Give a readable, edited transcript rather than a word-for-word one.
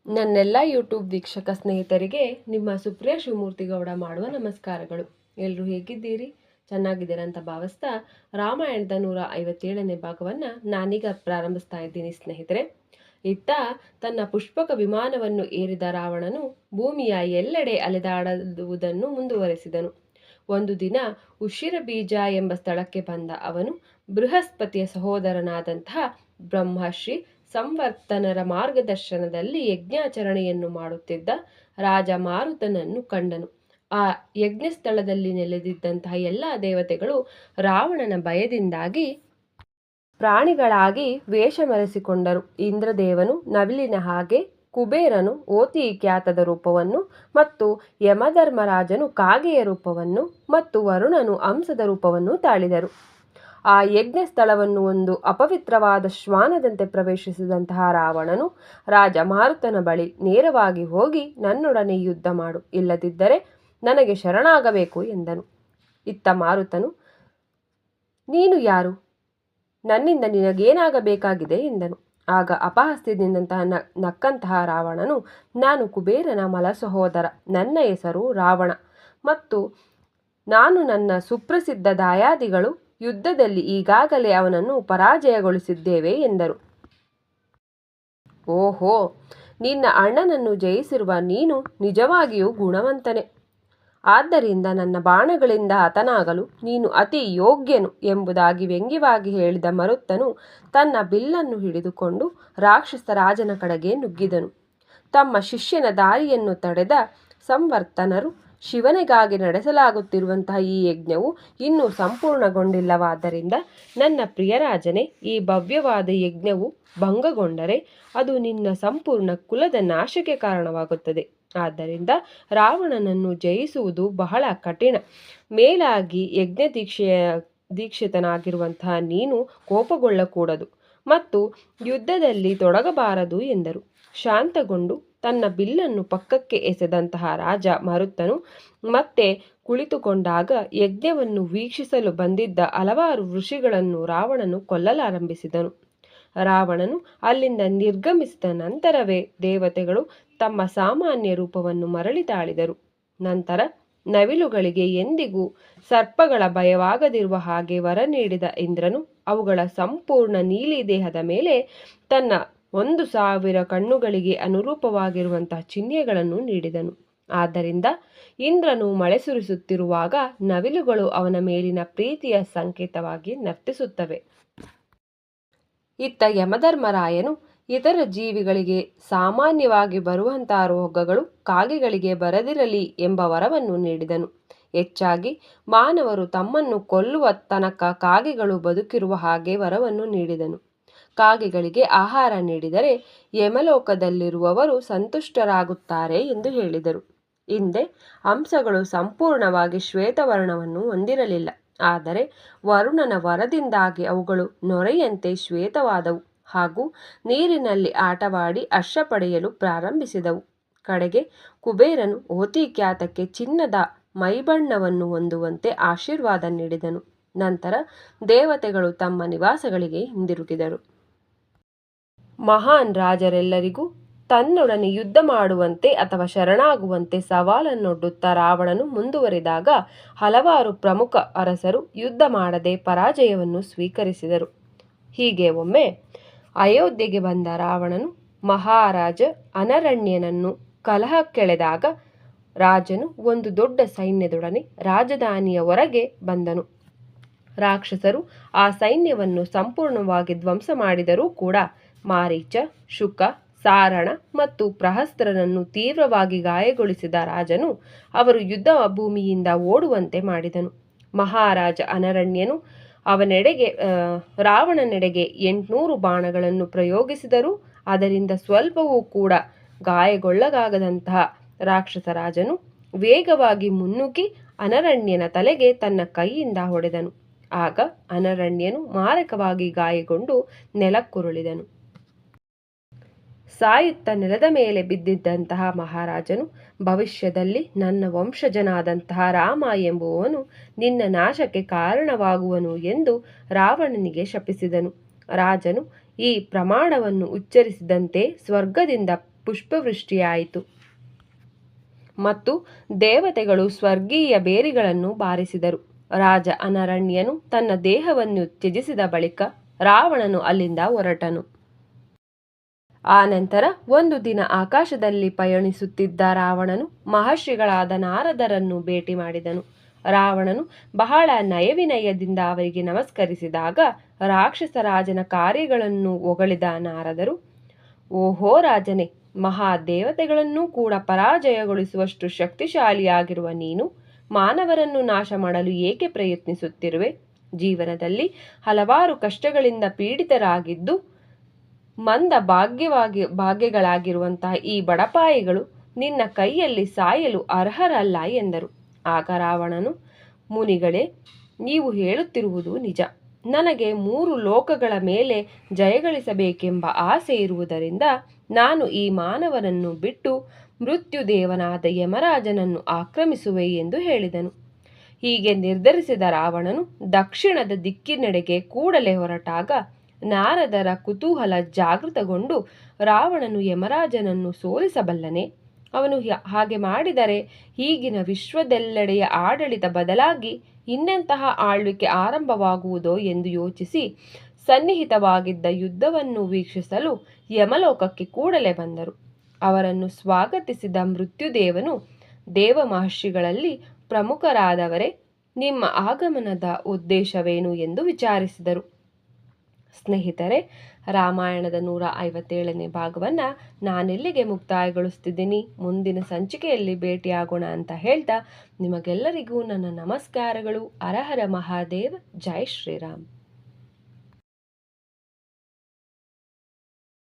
ನನ್ನೆಲ್ಲ ಯೂಟ್ಯೂಬ್ ವೀಕ್ಷಕ ಸ್ನೇಹಿತರಿಗೆ ನಿಮ್ಮ ಸುಪ್ರಿಯಾ ಶಿವಮೂರ್ತಿಗೌಡ ಮಾಡುವ ನಮಸ್ಕಾರಗಳು. ಎಲ್ಲರೂ ಹೇಗಿದ್ದೀರಿ? ಚೆನ್ನಾಗಿದ್ದೀರಾ ಅಂತ ಭಾವಿಸ್ತಾ ರಾಮಾಯಣದ 157ನೇ ಭಾಗವನ್ನು ನಾನೀಗ ಪ್ರಾರಂಭಿಸ್ತಾ ಇದ್ದೀನಿ ಸ್ನೇಹಿತರೆ. ಇತ್ತ ತನ್ನ ಪುಷ್ಪಕ ವಿಮಾನವನ್ನು ಏರಿದ ರಾವಣನು ಭೂಮಿಯ ಎಲ್ಲೆಡೆ ಅಲೆದಾಡುವುದನ್ನು ಮುಂದುವರೆಸಿದನು. ಒಂದು ದಿನ ಉಶಿರ ಬೀಜ ಎಂಬ ಸ್ಥಳಕ್ಕೆ ಬಂದ ಅವನು ಬೃಹಸ್ಪತಿಯ ಸಹೋದರನಾದಂತಹ ಬ್ರಹ್ಮರ್ಷಿ ಸಂವರ್ತನರ ಮಾರ್ಗದರ್ಶನದಲ್ಲಿ ಯಜ್ಞಾಚರಣೆಯನ್ನು ಮಾಡುತ್ತಿದ್ದ ರಾಜ ಮಾರುತನನ್ನು ಕಂಡನು. ಆ ಯಜ್ಞ ಸ್ಥಳದಲ್ಲಿ ನೆಲೆದಿದ್ದಂತಹ ಎಲ್ಲ ದೇವತೆಗಳು ರಾವಣನ ಭಯದಿಂದಾಗಿ ಪ್ರಾಣಿಗಳಾಗಿ ವೇಷ ಮರೆಸಿಕೊಂಡರು. ಇಂದ್ರದೇವನು ನವಿಲಿನ ಹಾಗೆ, ಕುಬೇರನು ಓತಿ ಖ್ಯಾತದ ರೂಪವನ್ನು ಮತ್ತು ಯಮಧರ್ಮರಾಜನು ಕಾಗೆಯ ರೂಪವನ್ನು ಮತ್ತು ವರುಣನು ಹಂಸದ ರೂಪವನ್ನು ತಾಳಿದರು. ಆ ಯಜ್ಞ ಸ್ಥಳವನ್ನು ಒಂದು ಅಪವಿತ್ರವಾದ ಶ್ವಾನದಂತೆ ಪ್ರವೇಶಿಸಿದಂತಹ ರಾವಣನು ರಾಜ ಮಾರುತನ ಬಳಿ ನೇರವಾಗಿ ಹೋಗಿ ನನ್ನೊಡನೆ ಯುದ್ಧ ಮಾಡು, ಇಲ್ಲದಿದ್ದರೆ ನನಗೆ ಶರಣಾಗಬೇಕು ಎಂದನು. ಇತ್ತ ಮಾರುತನು, ನೀನು ಯಾರು? ನನ್ನಿಂದ ನಿನಗೇನಾಗಬೇಕಾಗಿದೆ ಎಂದನು. ಆಗ ಅಪಹಾಸ್ಯದಿಂದಂತಹ ನಕ್ಕಂತಹ ರಾವಣನು, ನಾನು ಕುಬೇರನ ಮಲ ಸಹೋದರ, ನನ್ನ ಹೆಸರು ರಾವಣ ಮತ್ತು ನಾನು ನನ್ನ ಸುಪ್ರಸಿದ್ಧ ದಾಯಾದಿಗಳು ಯುದ್ಧದಲ್ಲಿ ಈಗಾಗಲೇ ಅವನನ್ನು ಪರಾಜಯಗೊಳಿಸಿದ್ದೇವೆ ಎಂದರು. ಓಹೋ, ನಿನ್ನ ಅಣ್ಣನನ್ನು ಜಯಿಸಿರುವ ನೀನು ನಿಜವಾಗಿಯೂ ಗುಣವಂತನೇ. ಆದ್ದರಿಂದ ನನ್ನ ಬಾಣಗಳಿಂದ ಹತನಾಗಲು ನೀನು ಅತಿ ಯೋಗ್ಯನು ಎಂಬುದಾಗಿ ವ್ಯಂಗ್ಯವಾಗಿ ಹೇಳಿದ ಮರುತ್ತನು ತನ್ನ ಬಿಲ್ಲನ್ನು ಹಿಡಿದುಕೊಂಡು ರಾಕ್ಷಸ ರಾಜನ ಕಡೆಗೆ ನುಗ್ಗಿದನು. ತಮ್ಮ ಶಿಷ್ಯನ ದಾರಿಯನ್ನು ತಡೆದ ಸಂವರ್ತನರು, ಶಿವನಿಗಾಗಿ ನಡೆಸಲಾಗುತ್ತಿರುವಂತಹ ಈ ಯಜ್ಞವು ಇನ್ನೂ ಸಂಪೂರ್ಣಗೊಂಡಿಲ್ಲವಾದ್ದರಿಂದ ನನ್ನ ಪ್ರಿಯರಾಜನೇ, ಈ ಭವ್ಯವಾದ ಯಜ್ಞವು ಭಂಗಗೊಂಡರೆ ಅದು ನಿನ್ನ ಸಂಪೂರ್ಣ ಕುಲದ ನಾಶಕ್ಕೆ ಕಾರಣವಾಗುತ್ತದೆ. ಆದ್ದರಿಂದ ರಾವಣನನ್ನು ಜಯಿಸುವುದು ಬಹಳ ಕಠಿಣ. ಮೇಲಾಗಿ ಯಜ್ಞ ದೀಕ್ಷಿತನಾಗಿರುವಂತಹ ನೀನು ಕೋಪಗೊಳ್ಳಕೂಡದು ಮತ್ತು ಯುದ್ಧದಲ್ಲಿ ತೊಡಗಬಾರದು ಎಂದರು. ಶಾಂತಗೊಂಡು ತನ್ನ ಬಿಲ್ಲನ್ನು ಪಕ್ಕಕ್ಕೆ ಎಸೆದಂತಹ ರಾಜ ಮರುತ್ತನು ಮತ್ತೆ ಕುಳಿತುಕೊಂಡಾಗ ಯಜ್ಞವನ್ನು ವೀಕ್ಷಿಸಲು ಬಂದಿದ್ದ ಹಲವಾರು ಋಷಿಗಳನ್ನು ರಾವಣನು ಕೊಲ್ಲಲಾರಂಭಿಸಿದನು. ರಾವಣನು ಅಲ್ಲಿಂದ ನಿರ್ಗಮಿಸಿದ ನಂತರವೇ ದೇವತೆಗಳು ತಮ್ಮ ಸಾಮಾನ್ಯ ರೂಪವನ್ನು ಮರಳಿ ತಾಳಿದರು. ನಂತರ ನವಿಲುಗಳಿಗೆ ಎಂದಿಗೂ ಸರ್ಪಗಳ ಭಯವಾಗದಿರುವ ಹಾಗೆ ವರ ನೀಡಿದ ಇಂದ್ರನು ಅವುಗಳ ಸಂಪೂರ್ಣ ನೀಲಿ ದೇಹದ ಮೇಲೆ ತನ್ನ 1,000 ಕಣ್ಣುಗಳಿಗೆ ಅನುರೂಪವಾಗಿರುವಂತಹ ಚಿಹ್ನೆಗಳನ್ನು ನೀಡಿದನು. ಆದ್ದರಿಂದ ಇಂದ್ರನು ಮಳೆ ಸುರಿಸುತ್ತಿರುವಾಗ ನವಿಲುಗಳು ಅವನ ಮೇಲಿನ ಪ್ರೀತಿಯ ಸಂಕೇತವಾಗಿ ನರ್ತಿಸುತ್ತವೆ. ಇತ್ತ ಯಮಧರ್ಮರಾಯನು ಇತರ ಜೀವಿಗಳಿಗೆ ಸಾಮಾನ್ಯವಾಗಿ ಬರುವಂತಹ ರೋಗಗಳು ಕಾಗೆಗಳಿಗೆ ಬರದಿರಲಿ ಎಂಬ ವರವನ್ನು ನೀಡಿದನು. ಹೆಚ್ಚಾಗಿ ಮಾನವರು ತಮ್ಮನ್ನು ಕೊಲ್ಲುವ ತನಕ ಕಾಗೆಗಳು ಬದುಕಿರುವ ಹಾಗೆ ವರವನ್ನು ನೀಡಿದನು. ಕಾಗೆಗಳಿಗೆ ಆಹಾರ ನೀಡಿದರೆ ಯಮಲೋಕದಲ್ಲಿರುವವರು ಸಂತುಷ್ಟರಾಗುತ್ತಾರೆ ಎಂದು ಹೇಳಿದರು. ಹಿಂದೆ ಹಂಸಗಳು ಸಂಪೂರ್ಣವಾಗಿ ಶ್ವೇತವರ್ಣವನ್ನು ಹೊಂದಿರಲಿಲ್ಲ, ಆದರೆ ವರುಣನ ವರದಿಂದಾಗಿ ಅವುಗಳು ನೊರೆಯಂತೆ ಶ್ವೇತವಾದವು ಹಾಗೂ ನೀರಿನಲ್ಲಿ ಆಟವಾಡಿ ಹರ್ಷ ಪಡೆಯಲು ಪ್ರಾರಂಭಿಸಿದವು. ಕಡೆಗೆ ಕುಬೇರನು ಓತಿಕ್ಯಾತಕ್ಕೆ ಚಿನ್ನದ ಮೈಬಣ್ಣವನ್ನು ಹೊಂದುವಂತೆ ಆಶೀರ್ವಾದ ನೀಡಿದನು. ನಂತರ ದೇವತೆಗಳು ತಮ್ಮ ನಿವಾಸಗಳಿಗೆ ಹಿಂದಿರುಗಿದರು. ಮಹಾನ್ ರಾಜರೆಲ್ಲರಿಗೂ ತನ್ನೊಡನೆ ಯುದ್ಧ ಮಾಡುವಂತೆ ಅಥವಾ ಶರಣಾಗುವಂತೆ ಸವಾಲನ್ನೊಡ್ಡುತ್ತಾ ರಾವಣನು ಮುಂದುವರಿದಾಗ ಹಲವಾರು ಪ್ರಮುಖ ಅರಸರು ಯುದ್ಧ ಮಾಡದೆ ಪರಾಜಯವನ್ನು ಸ್ವೀಕರಿಸಿದರು. ಹೀಗೆ ಒಮ್ಮೆ ಅಯೋಧ್ಯೆಗೆ ಬಂದ ರಾವಣನು ಮಹಾರಾಜ ಅನರಣ್ಯನನ್ನು ಕಲಹಕ್ಕೆಳೆದಾಗ ರಾಜನು ಒಂದು ದೊಡ್ಡ ಸೈನ್ಯದೊಡನೆ ರಾಜಧಾನಿಯ ಹೊರಗೆ ಬಂದನು. ರಾಕ್ಷಸರು ಆ ಸೈನ್ಯವನ್ನು ಸಂಪೂರ್ಣವಾಗಿ ಧ್ವಂಸ ಮಾಡಿದರೂ ಕೂಡ ಮಾರೀಚ, ಶುಕ, ಸಾರಣ ಮತ್ತು ಪ್ರಹಸ್ತ್ರನನ್ನು ತೀವ್ರವಾಗಿ ಗಾಯಗೊಳಿಸಿದ ರಾಜನು ಅವರು ಯುದ್ಧ ಭೂಮಿಯಿಂದ ಓಡುವಂತೆ ಮಾಡಿದನು. ಮಹಾರಾಜ ಅನರಣ್ಯನು ರಾವಣನೆಡೆಗೆ 800 ಬಾಣಗಳನ್ನು ಪ್ರಯೋಗಿಸಿದರೂ ಅದರಿಂದ ಸ್ವಲ್ಪವೂ ಕೂಡ ಗಾಯಗೊಳ್ಳಗಾಗದಂತಹ ರಾಕ್ಷಸ ರಾಜನು ವೇಗವಾಗಿ ಮುನ್ನುಗ್ಗಿ ಅನರಣ್ಯನ ತಲೆಗೆ ತನ್ನ ಕೈಯಿಂದ ಹೊಡೆದನು. ಆಗ ಅನರಣ್ಯನು ಮಾರಕವಾಗಿ ಗಾಯಗೊಂಡು ನೆಲಕ್ಕುರುಳಿದನು. ಸಾಯುತ್ತ ನೆಲದ ಮೇಲೆ ಬಿದ್ದಿದ್ದಂತಹ ಮಹಾರಾಜನು, ಭವಿಷ್ಯದಲ್ಲಿ ನನ್ನ ವಂಶಜನಾದಂತಹ ರಾಮ ಎಂಬುವವನು ನಿನ್ನ ನಾಶಕ್ಕೆ ಕಾರಣವಾಗುವನು ಎಂದು ರಾವಣನಿಗೆ ಶಪಿಸಿದನು. ರಾಜನು ಈ ಪ್ರಮಾಣವನ್ನು ಉಚ್ಚರಿಸಿದಂತೆ ಸ್ವರ್ಗದಿಂದ ಪುಷ್ಪವೃಷ್ಟಿಯಾಯಿತು ಮತ್ತು ದೇವತೆಗಳು ಸ್ವರ್ಗೀಯ ಬೇರಿಗಳನ್ನು ಬಾರಿಸಿದರು. ರಾಜ ಅನರಣ್ಯನು ತನ್ನ ದೇಹವನ್ನು ತ್ಯಜಿಸಿದ ಬಳಿಕ ರಾವಣನು ಅಲ್ಲಿಂದ ಹೊರಟನು. ಆನಂತರ ಒಂದು ದಿನ ಆಕಾಶದಲ್ಲಿ ಪಯಣಿಸುತ್ತಿದ್ದ ರಾವಣನು ಮಹರ್ಷಿಗಳಾದ ನಾರದರನ್ನು ಭೇಟಿ ಮಾಡಿದನು. ರಾವಣನು ಬಹಳ ನಯವಿನಯದಿಂದ ಅವರಿಗೆ ನಮಸ್ಕರಿಸಿದಾಗ ರಾಕ್ಷಸ ರಾಜನ ಕಾರ್ಯಗಳನ್ನು ಹೊಗಳಿದ ನಾರದರು, ಓಹೋ ರಾಜನೇ, ಮಹಾದೇವತೆಗಳನ್ನೂ ಕೂಡ ಪರಾಜಯಗೊಳಿಸುವಷ್ಟು ಶಕ್ತಿಶಾಲಿಯಾಗಿರುವ ನೀನು ಮಾನವರನ್ನು ನಾಶ ಮಾಡಲು ಏಕೆ ಪ್ರಯತ್ನಿಸುತ್ತಿರುವೆ? ಜೀವನದಲ್ಲಿ ಹಲವಾರು ಕಷ್ಟಗಳಿಂದ ಪೀಡಿತರಾಗಿದ್ದು ಮಂದ ಭಾಗ್ಯಗಳಾಗಿರುವಂತಹ ಈ ಬಡಪಾಯಿಗಳು ನಿನ್ನ ಕೈಯಲ್ಲಿ ಸಾಯಲು ಅರ್ಹರಲ್ಲ ಎಂದರು. ಆಗ ರಾವಣನು, ಮುನಿಗಳೇ, ನೀವು ಹೇಳುತ್ತಿರುವುದು ನಿಜ. ನನಗೆ 3 ಲೋಕಗಳ ಮೇಲೆ ಜಯಗಳಿಸಬೇಕೆಂಬ ಆಸೆ ಇರುವುದರಿಂದ ನಾನು ಈ ಮಾನವನನ್ನು ಬಿಟ್ಟು ಮೃತ್ಯುದೇವನಾದ ಯಮರಾಜನನ್ನು ಆಕ್ರಮಿಸುವೆ ಎಂದು ಹೇಳಿದನು. ಹೀಗೆ ನಿರ್ಧರಿಸಿದ ರಾವಣನು ದಕ್ಷಿಣದ ದಿಕ್ಕಿನೆಡೆಗೆ ಕೂಡಲೇ ಹೊರಟಾಗ ನಾರದರ ಕುತೂಹಲ ಜಾಗೃತಗೊಂಡು, ರಾವಣನು ಯಮರಾಜನನ್ನು ಸೋಲಿಸಬಲ್ಲನೆ? ಅವನು ಹಾಗೆ ಮಾಡಿದರೆ ಈಗಿನ ವಿಶ್ವದೆಲ್ಲೆಡೆಯ ಆಡಳಿತ ಬದಲಾಗಿ ಇನ್ನೆಂತಹ ಆಳ್ವಿಕೆ ಆರಂಭವಾಗುವುದೋ ಎಂದು ಯೋಚಿಸಿ ಸನ್ನಿಹಿತವಾಗಿದ್ದ ಯುದ್ಧವನ್ನು ವೀಕ್ಷಿಸಲು ಯಮಲೋಕಕ್ಕೆ ಕೂಡಲೇ ಬಂದರು. ಅವರನ್ನು ಸ್ವಾಗತಿಸಿದ ಮೃತ್ಯುದೇವನು, ದೇವ ಮಹರ್ಷಿಗಳಲ್ಲಿ ಪ್ರಮುಖರಾದವರೇ, ನಿಮ್ಮ ಆಗಮನದ ಉದ್ದೇಶವೇನು ಎಂದು ವಿಚಾರಿಸಿದರು. ಸ್ನೇಹಿತರೆ, ರಾಮಾಯಣದ 157ನೇ ಭಾಗವನ್ನು ನಾನೆಲ್ಲಿಗೆ ಮುಕ್ತಾಯಗೊಳಿಸ್ತಿದ್ದೀನಿ, ಮುಂದಿನ ಸಂಚಿಕೆಯಲ್ಲಿ ಭೇಟಿಯಾಗೋಣ ಅಂತ ಹೇಳ್ತಾ ನಿಮಗೆಲ್ಲರಿಗೂ ನನ್ನ ನಮಸ್ಕಾರಗಳು. ಹರ ಹರ ಮಹಾದೇವ. ಜೈ ಶ್ರೀರಾಮ್.